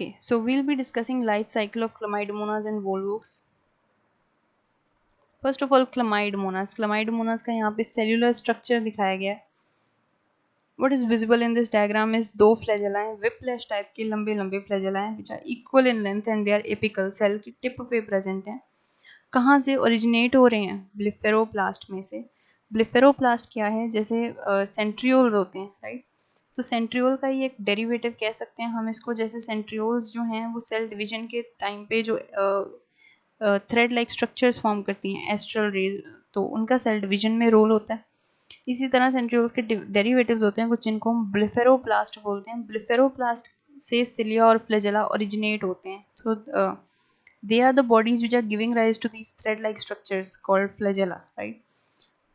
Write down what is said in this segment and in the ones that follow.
Okay, so we'll be discussing life cycle of Chlamydomonas and volvox. First of all Chlamydomonas का यहाँ पे cellular structure दिखाया गया है. What is visible in this diagram is दो flagella हैं, whiplash type के लंबे लंबे फ्लैजेला हैं which are equal in length and they are apical, cell की टिप पे प्रेजेंट हैं. कहाँ से ओरिजिनेट हो रहे हैं? ब्लिफेरोप्लास्ट में से. ब्लिफेरोप्लास्ट क्या है? जैसे सेंट्रियोल्स होते हैं, राइट. तो सेंट्रियोल का ही एक डेरिवेटिव कह सकते हैं हम इसको. जैसे सेंट्रियोल्स जो हैं वो सेल डिवीजन के टाइम पे जो थ्रेड लाइक स्ट्रक्चर्स फॉर्म करती हैं, एस्ट्रल रेज, तो उनका सेल डिवीजन में रोल होता है. इसी तरह सेंट्रियोल्स के डेरिवेटिव्स होते हैं कुछ जिनको हम ब्लिफेरोप्लास्ट बोलते हैं. ब्लिफेरोप्लास्ट से सिलिया और फ्लैजेला ओरिजिनेट होते हैं. तो they are the bodies which are giving rise to these thread like structures called flagella, right.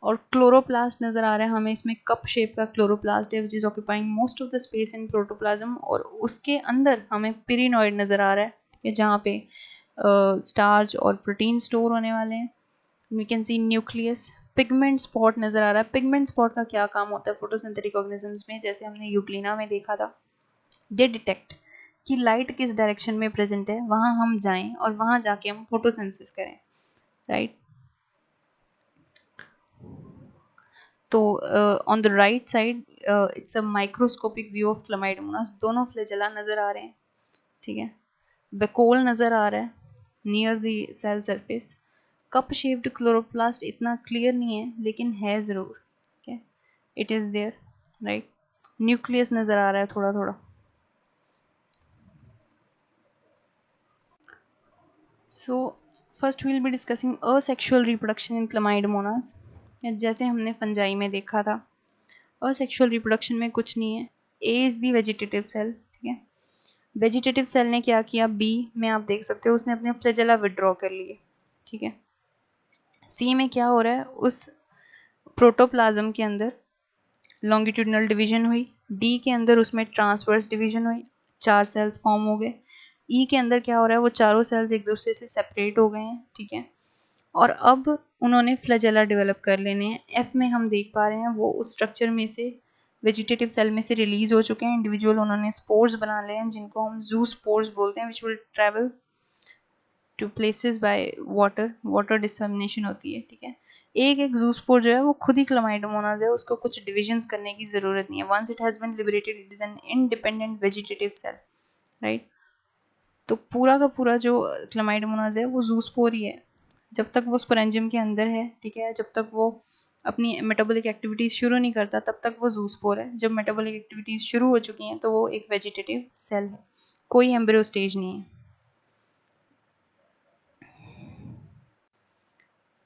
और क्लोरोप्लास्ट नजर आ रहा है हमें इसमें, कप शेप का क्लोरोप्लास्ट है which is occupying most of the space in protoplasm. और उसके अंदर हमें पेरिनॉइड नजर आ रहा है, ठीक है, जहाँ पे स्टार्च और प्रोटीन स्टोर होने वाले हैं. We can see nucleus. Pigment spot नजर आ रहा है. पिगमेंट स्पॉट का क्या काम होता है फोटोसिंथेटिक ऑर्गेनिजम्स में? जैसे हमने यूग्लिना में देखा था, दे डिटेक्ट कि लाइट किस डायरेक्शन में प्रेजेंट है, वहां हम जाएं और वहां जाके हम फोटोसिंथेसिस करें, राइट. तो on the right side it's a microscopic view of Chlamydomonas. दोनों फ्लैजेला नजर आ रहे हैं, ठीक है. वेकोल नजर आ रहा है near the cell surface. Cup shaped chloroplast इतना क्लियर नहीं है लेकिन है जरूर, ठीक है, it is there, right. Nucleus नजर आ रहा है थोड़ा थोड़ा. So first we'll be discussing asexual reproduction in Chlamydomonas. जैसे हमने फंजाई में देखा था, asexual reproduction में कुछ नहीं है. A is the vegetative cell, ठीक है. वेजिटेटिव सेल ने क्या किया? B में आप देख सकते हो उसने अपने फ्लैजेला विड्रॉ कर लिए, ठीक है. C में क्या हो रहा है? उस प्रोटोप्लाज्म के अंदर लॉन्गिट्यूडनल डिवीजन हुई. D के अंदर उसमें ट्रांसवर्स डिवीजन हुई, 4 सेल्स फॉर्म हो गए. E के अंदर क्या हो रहा है? वो चारों सेल्स एक दूसरे से सेपरेट हो गए हैं, ठीक है. और अब उन्होंने फ्लैजेला डेवलप कर लेने हैं. F में हम देख पा रहे हैं वो उस स्ट्रक्चर में से, वेजिटेटिव सेल में से रिलीज हो चुके हैं इंडिविजुअल. उन्होंने स्पोर्स बना लिए हैं जिनको हम जू स्पोर्स बोलते हैं, which will travel to places by water dissemination होती है, ठीक है. एक एक जूस्पोर जो है वो खुद ही क्लमाइडोमोनास है, उसको कुछ डिविजन्स करने की जरूरत नहीं है. Once it has been liberated it is an independent vegetative cell, right. तो पूरा का पूरा जो क्लमाइडोमोनास है वो जूस्पोर ही है जब तक वो स्पोरेंजियम के अंदर है, ठीक है. जब तक वो अपनी मेटाबॉलिक एक्टिविटीज शुरू नहीं करता तब तक वो जूस्पोर है. जब मेटाबॉलिक एक्टिविटीज शुरू हो चुकी हैं तो वो एक वेजिटेटिव सेल है, कोई एम्ब्रियो स्टेज नहीं है.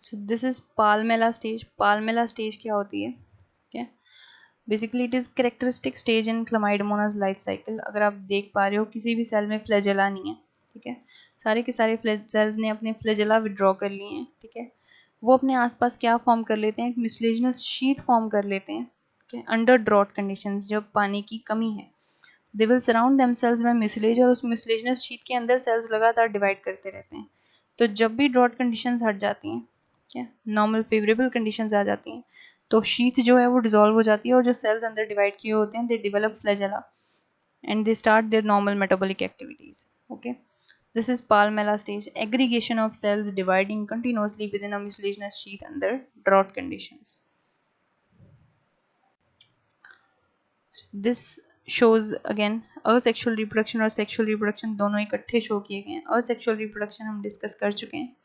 So this is Palmella stage. Palmella stage क्या होती है? Okay. Basically it is characteristic stage in Chlamydomonas life cycle. अगर आप देख पा रहे हो किसी भी सेल में फ्लैजेला नहीं है, ठीक है. सारे के सारे सेल्स ने अपने फ्लैजेला विड्रॉ कर लिए हैं, ठीक है. वो अपने आसपास क्या फॉर्म कर लेते हैं? म्यूसिलेजिनस शीट फॉर्म कर लेते हैं, ठीक है, अंडर ड्रॉट कंडीशंस, जब पानी की कमी है. They will surround themselves bye mucilage और उस म्यूसिलेजिनस शीट के अंदर सेल्स लगातार डिवाइड करते रहते हैं. तो जब भी ड्रॉट कंडीशंस हट जाती हैं, क्या नॉर्मल फेवरेबल कंडीशंस आ जाती हैं, तो शीथ जो है वो डिसॉल्व हो जाती है और जो सेल्स अंदर डिवाइड किए होते हैं they develop flagella and they start their normal metabolic activities. Okay, this is Palmella stage, aggregation of cells dividing continuously within a mucilaginous sheath under drought conditions. This shows again asexual reproduction और sexual reproduction दोनों इकट्ठे show किए गए हैं. asexual reproduction हम discuss कर चुके हैं.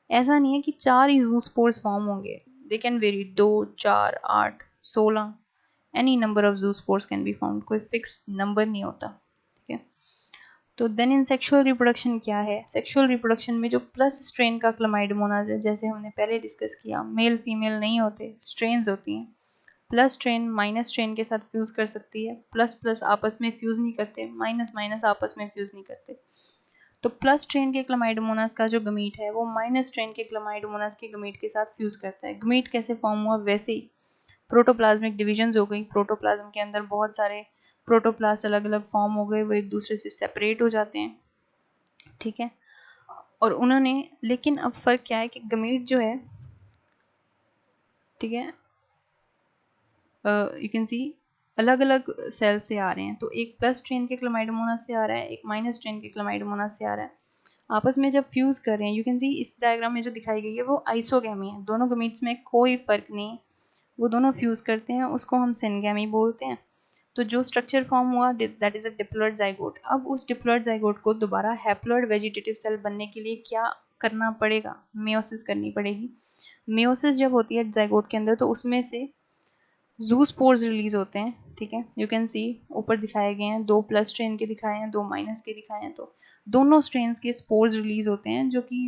ऐसा नहीं है कि 4 ही जूस्पोर्स फॉर्म होंगे. They can very, 2, 4, 8, 16, any number of zoospores can be found. कोई फिक्स नंबर नहीं होता, ठीक है. तो देन इन सेक्सुअल रिप्रोडक्शन क्या है? सेक्सुअल रिप्रोडक्शन में जो प्लस स्ट्रेन का क्लमाइडोमोनास है, जैसे हमने पहले डिस्कस किया, मेल फीमेल नहीं होते, स्ट्रेन्स होती हैं. प्लस स्ट्रेन माइनस स्ट्रेन के साथ फ्यूज कर सकती है. प्लस प्लस आपस में फ्यूज नहीं करते, माइनस माइनस आपस में फ्यूज नहीं करते. तो प्लस स्ट्रेन के क्लमाइडोमोनास का जो गमीट है वो माइनस स्ट्रेन के क्लमाइडोमोनास के गमीट के साथ फ्यूज करता है. गमीट कैसे फॉर्म हुआ? वैसे ही प्रोटोप्लाज्मिक डिविजन्स हो गई. प्रोटोप्लाज्म के अंदर बहुत सारे प्रोटोप्लास्ट अलग अलग फॉर्म हो गए, वो एक दूसरे से सेपरेट हो जाते हैं, ठीक है. और उन्होंने, लेकिन अब फर्क क्या है कि गमीट जो है, ठीक है, यू कैन सी अलग अलग सेल से आ रहे हैं। तो एक प्लस स्ट्रेन के क्लामाइडोमोनास से आ रहा है, एक माइनस स्ट्रेन के क्लामाइडोमोनास से आ रहा है। आपस में जब फ्यूज कर रहे हैं, यू कैन सी इस डायग्राम में जो दिखाई गई है वो आइसोगैमी है, दोनों गमीट्स में कोई फर्क नहीं, वो दोनों फ्यूज करते हैं, उसको हम सिनगैमी बोलते हैं। तो जो स्ट्रक्चर फॉर्म हुआ that is a diploid zygote. अब उस डिप्लॉइड जाइगोट को दोबारा हैप्लॉइड वेजिटेटिव सेल बनने के लिए क्या करना पड़ेगा? मेयोसिस करनी पड़ेगी। मेयोसिस जब होती है जाइगोट के अंदर तो उसमें से ज़ूस्पोर्स रिलीज होते हैं, ठीक है। यू कैन सी ऊपर दिखाए गए हैं, 2 प्लस स्ट्रेन के दिखाए हैं, 2 माइनस के दिखाए हैं। तो दोनों स्ट्रेन्स के स्पोर्स रिलीज होते हैं जो कि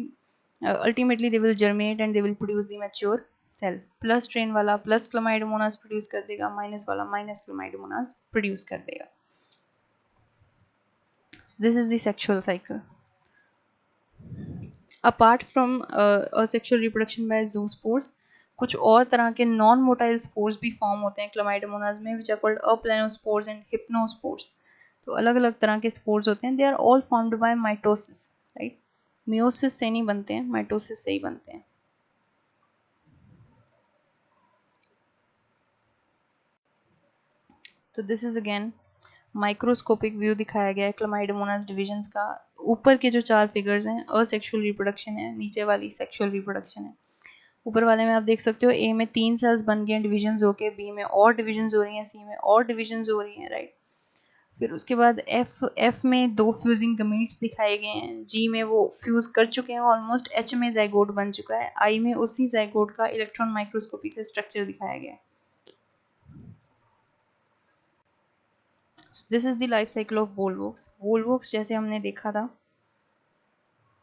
ultimately they will germinate and they will produce the mature cell. Plus strain वाला प्लस क्लामाइडोमोनास प्रोड्यूस कर देगा, माइनस वाला माइनस क्लामाइडोमोनास प्रोड्यूस कर देगा। This is the sexual cycle. Apart from asexual reproduction by zoospores, कुछ और तरह के नॉन मोटाइल स्पोर्स भी फॉर्म होते हैं क्लामाइडोमोनास में, which are called aplanospores and hypnospores. तो अलग अलग तरह के स्पोर्स होते हैं, they are all formed by mitosis, right. Meiosis से नहीं बनते हैं, माइटोसिस से ही बनते हैं। तो this is again microscopic view दिखाया गया है क्लामाइडोमोनास डिविजन्स का। ऊपर के जो 4 फिगर्स हैं असेक्सुअल रिप्रोडक्शन है, नीचे वाली सेक्सुअल रिप्रोडक्शन है। ऊपर वाले में आप देख सकते हो ए में 3 सेल्स बन गए डिविजन्स होके, बी में और डिविजन्स हो रही हैं, सी में और डिविजन्स हो रही हैं, राइट। फिर उसके बाद एफ में 2 फ्यूजिंग गमीट्स दिखाए गए हैं, जी में वो फ्यूज कर चुके हैं ऑलमोस्ट, एच में जाइगोट बन चुका है, आई में उसी जाइगोट का इलेक्ट्रॉन माइक्रोस्कोपी से स्ट्रक्चर दिखाया गया है। This is the life cycle of volvox. Volvox जैसे हमने देखा था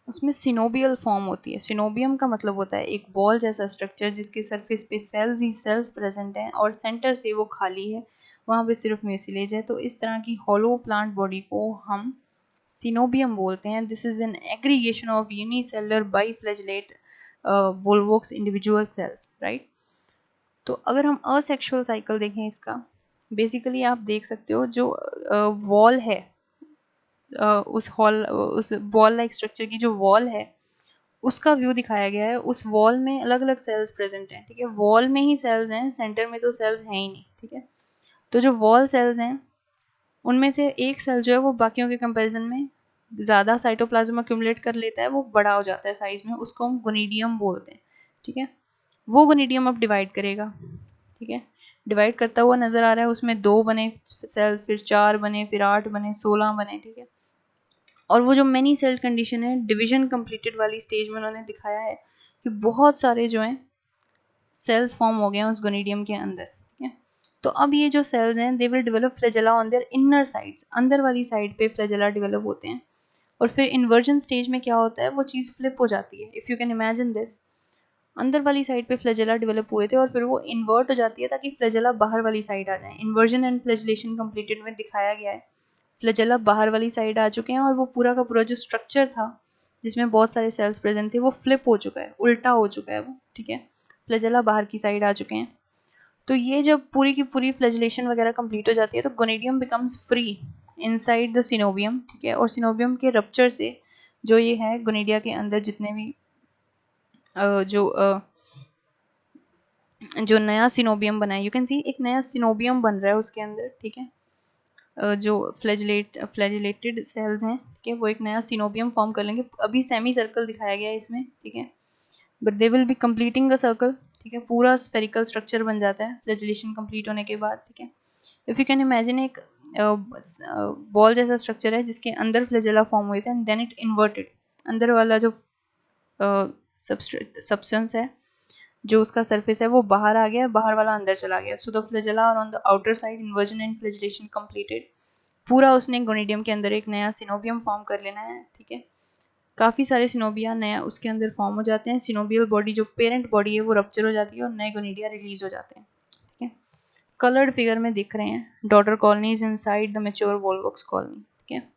उसमें सिनोबियल फॉर्म होती है। सिनोबियम का मतलब होता है एक बॉल जैसा स्ट्रक्चर जिसके सरफेस पे सेल्स ही सेल्स प्रेजेंट हैं और सेंटर से वो खाली है, वहाँ पे सिर्फ म्यूसिलेज है। तो इस तरह की हॉलो प्लांट बॉडी को हम सिनोबियम बोलते हैं। This is an aggregation of unicellular biflagellate Volvox individual cells, right. तो अगर हम असेक्सुअल साइकिल देखें इसका, बेसिकली आप देख सकते हो जो वॉल है, उस बॉल लाइक स्ट्रक्चर की जो वॉल है उसका व्यू दिखाया गया है। उस वॉल में अलग अलग सेल्स प्रेजेंट हैं, ठीक है। वॉल में ही सेल्स हैं, सेंटर में तो सेल्स हैं ही नहीं, ठीक है। तो जो वॉल सेल्स हैं उनमें से एक सेल जो है वो बाकियों के कंपैरिजन में ज़्यादा साइटोप्लाज्म अक्यूमुलेट कर लेता है, वो बड़ा हो जाता है साइज में, उसको हम गोनिडियम बोलते हैं, ठीक है। वो गोनिडियम अब डिवाइड करेगा, ठीक है। डिवाइड करता हुआ नजर आ रहा है, उसमें 2 बने सेल्स, फिर 4 बने, फिर 8 बने, 16 बने, ठीक है। और वो जो मैनी सेल्ड कंडीशन है डिवीजन कंप्लीटेड वाली स्टेज में उन्होंने दिखाया है कि बहुत सारे जो हैं सेल्स फॉर्म हो गए हैं उस गोनिडियम के अंदर, ठीक है। तो अब ये जो सेल्स हैं they will develop flagella on their inner sides, अंदर वाली साइड पे फ्लैजेला डेवलप होते हैं। और फिर इन्वर्जन स्टेज में क्या होता है, वो चीज़ फ्लिप हो जाती है। If you can imagine this, अंदर वाली साइड पे फ्लैजेला डेवलप हुए थे और फिर वो इन्वर्ट हो जाती है ताकि फ्लैजेला बाहर वाली साइड आ जाए। इन्वर्जन एंड फ्लैजेलेशन कंप्लीटेड में दिखाया गया है, फ्लैजेला बाहर वाली साइड आ चुके हैं और वो पूरा का पूरा जो स्ट्रक्चर था जिसमें बहुत सारे सेल्स प्रेजेंट थे वो फ्लिप हो चुका है, उल्टा हो चुका है वो, ठीक है। फ्लैजेला बाहर की साइड आ चुके हैं। तो ये जब पूरी की पूरी फ्लैजिलेशन वगैरह कंप्लीट हो जाती है तो gonidium becomes free inside the coenobium, ठीक है। और सिनोबियम के रप्चर से जो ये है गोनिडिया के अंदर जितने भी जो नया सिनोबियम बना है, यू कैन सी एक नया सिनोबियम बन रहा है उसके अंदर, ठीक है। जो फ्लैजिलेटेड सेल्स हैं, ठीक है, वो एक नया सिनोबियम फॉर्म कर लेंगे। अभी सेमी सर्कल दिखाया गया है इसमें, ठीक है, but they will be completing the circle, ठीक है। पूरा स्फेरिकल स्ट्रक्चर बन जाता है फ्लैजिलेशन कंप्लीट होने के बाद, ठीक है। इफ़ यू कैन इमेजिन एक बॉल जैसा स्ट्रक्चर है जिसके अंदर फ्लैजेला फॉर्म हुए थे एंड देन इट इन्वर्टेड, अंदर वाला जो सब्सटेंस है जो उसका सरफेस है वो बाहर आ गया, बाहर वाला अंदर चला गया। सो द फ्लैजेला और on the outer side inversion and flagellation completed. पूरा उसने गोनिडियम के अंदर एक नया सिनोबियम फॉर्म कर लेना है, ठीक है। काफ़ी सारे सिनोबिया नया उसके अंदर फॉर्म हो जाते हैं। सिनोबियल बॉडी जो पेरेंट बॉडी है वो रप्चर हो जाती है और नए गोनिडिया रिलीज हो जाते हैं, ठीक है। कलर्ड फिगर में दिख रहे हैं daughter colonies inside the mature volvox colony, ठीक है।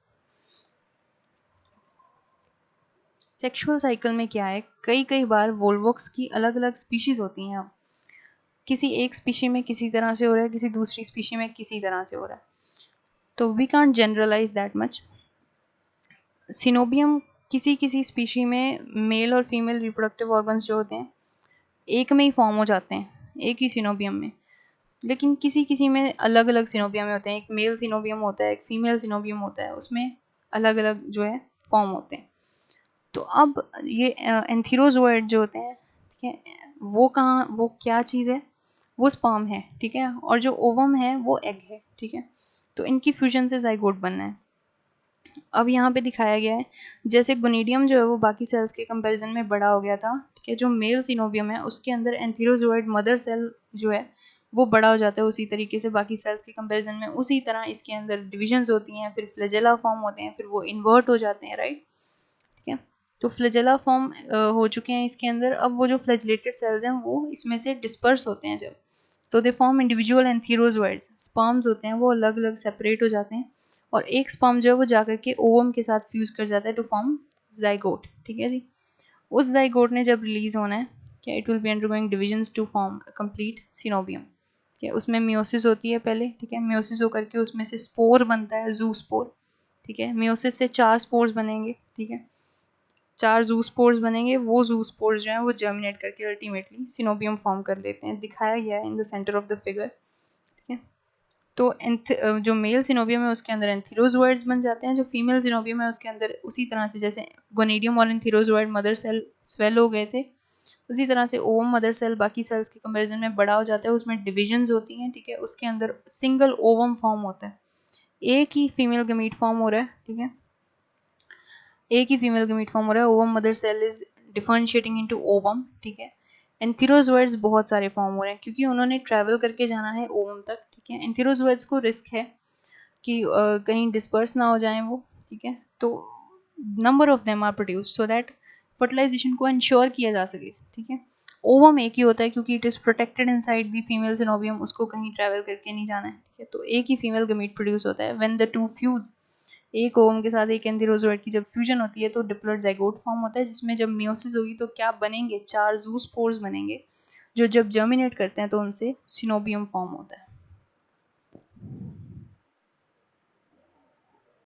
सेक्सुअल साइकिल में क्या है, कई बार वोल्वोक्स की अलग अलग स्पीशीज होती हैं। किसी एक स्पीशी में किसी तरह से हो रहा है, किसी दूसरी स्पीशी में किसी तरह से हो रहा है, तो we can't generalize that much. Coenobium किसी किसी स्पीशी में मेल और फीमेल रिप्रोडक्टिव ऑर्गन्स जो होते हैं एक में ही फॉर्म हो जाते हैं, एक ही सिनोबियम में। लेकिन किसी किसी में अलग अलग सिनोबिया में होते हैं, एक मेल सिनोबियम होता है, एक फीमेल सिनोबियम होता है, उसमें अलग अलग जो है फॉर्म होते हैं। तो अब ये एंथीरोजोइड जो होते हैं, ठीक है, वो कहाँ, वो क्या चीज़ है, वो स्पर्म है, ठीक है, और जो ओवम है वो एग है, ठीक है। तो इनकी फ्यूजन से जाइगोट बनना है। अब यहाँ पे दिखाया गया है जैसे गोनिडियम जो है वो बाकी सेल्स के कंपैरिजन में बड़ा हो गया था, ठीक है, जो मेल सिनोबियम है उसके अंदर एंथीरोजोइड मदर सेल जो है वो बड़ा हो जाता है उसी तरीके से बाकी सेल्स के कंपैरिजन में। उसी तरह इसके अंदर डिविजन्स होती हैं, फिर फ्लैजेला फॉर्म होते हैं, फिर वो इन्वर्ट हो जाते हैं, राइट, ठीक है। तो फ्लैजेला फॉर्म हो चुके हैं इसके अंदर। अब वो जो फ्लैजिलेटेड सेल्स हैं वो इसमें से डिस्पर्स होते हैं जब, तो दे फॉर्म इंडिविजुअल एंथीरोजोइड्स, स्पर्म्स होते हैं वो अलग अलग सेपरेट हो जाते हैं, और एक स्पर्म जो है वो जाकर के ओवम के साथ फ्यूज कर जाता है टू फॉर्म जाइगोट, ठीक है जी। उस जाइगोट ने जब रिलीज होना है, क्या, it will be undergoing divisions to form complete coenobium, ठीक है। उसमें मियोसिस होती है पहले, ठीक है, मियोसिस होकर के उसमें से स्पोर बनता है, जू स्पोर, ठीक है। मियोसिस से 4 स्पोर्स बनेंगे, ठीक है, 4 जू स्पोर्स बनेंगे। वो जू स्पोर्स जो हैं वो जर्मिनेट करके अल्टीमेटली सिनोबियम फॉर्म कर लेते हैं, दिखाया गया है in the centre of the figure, ठीक है। तो जो मेल सिनोबियम है उसके अंदर एंथीरोजोइड्स बन जाते हैं, जो फीमेल सिनोबियम है उसके अंदर उसी तरह से जैसे गोनिडियम और एंथीरोजोइड मदर सेल स्वेल हो गए थे, उसी तरह से ओवम मदर सेल बाकी सेल्स के कंपैरिजन में बड़ा हो जाता है, उसमें डिविजन्स होती हैं, ठीक है। उसके अंदर सिंगल ओवम फॉर्म होता है, एक ही फीमेल गमीट फॉर्म हो रहा है, ठीक है, एक ही फीमेल गमीट फॉर्म हो रहा है। Ovum mother cell is differentiating into ovum, ठीक है। एंथीरोजोइड्स बहुत सारे फॉर्म हो रहे हैं क्योंकि उन्होंने ट्रैवल करके जाना है ओवम तक, ठीक है। एंथीरोजोइड्स को रिस्क है कि कहीं डिस्पर्स ना हो जाएं वो, ठीक है। तो number of them are produce so that fertilization को इंश्योर किया जा सके, ठीक है। ओवम एक ही होता है क्योंकि it is protected inside the female coenobium, उसको कहीं ट्रैवल करके नहीं जाना है, ठीक है। तो एक ही फीमेल गमीट प्रोड्यूस होता है। व्हेन द टू फ्यूज, एक ओवम के साथ एक एंथीरोजोइड की जब फ्यूजन होती है तो डिप्लॉइड जाइगोट फॉर्म होता है, जिसमें जब मियोसिस होगी तो क्या बनेंगे, 4 जू स्पोर्स बनेंगे, जो जब जर्मिनेट करते हैं तो उनसे सिनोबियम फॉर्म होता है।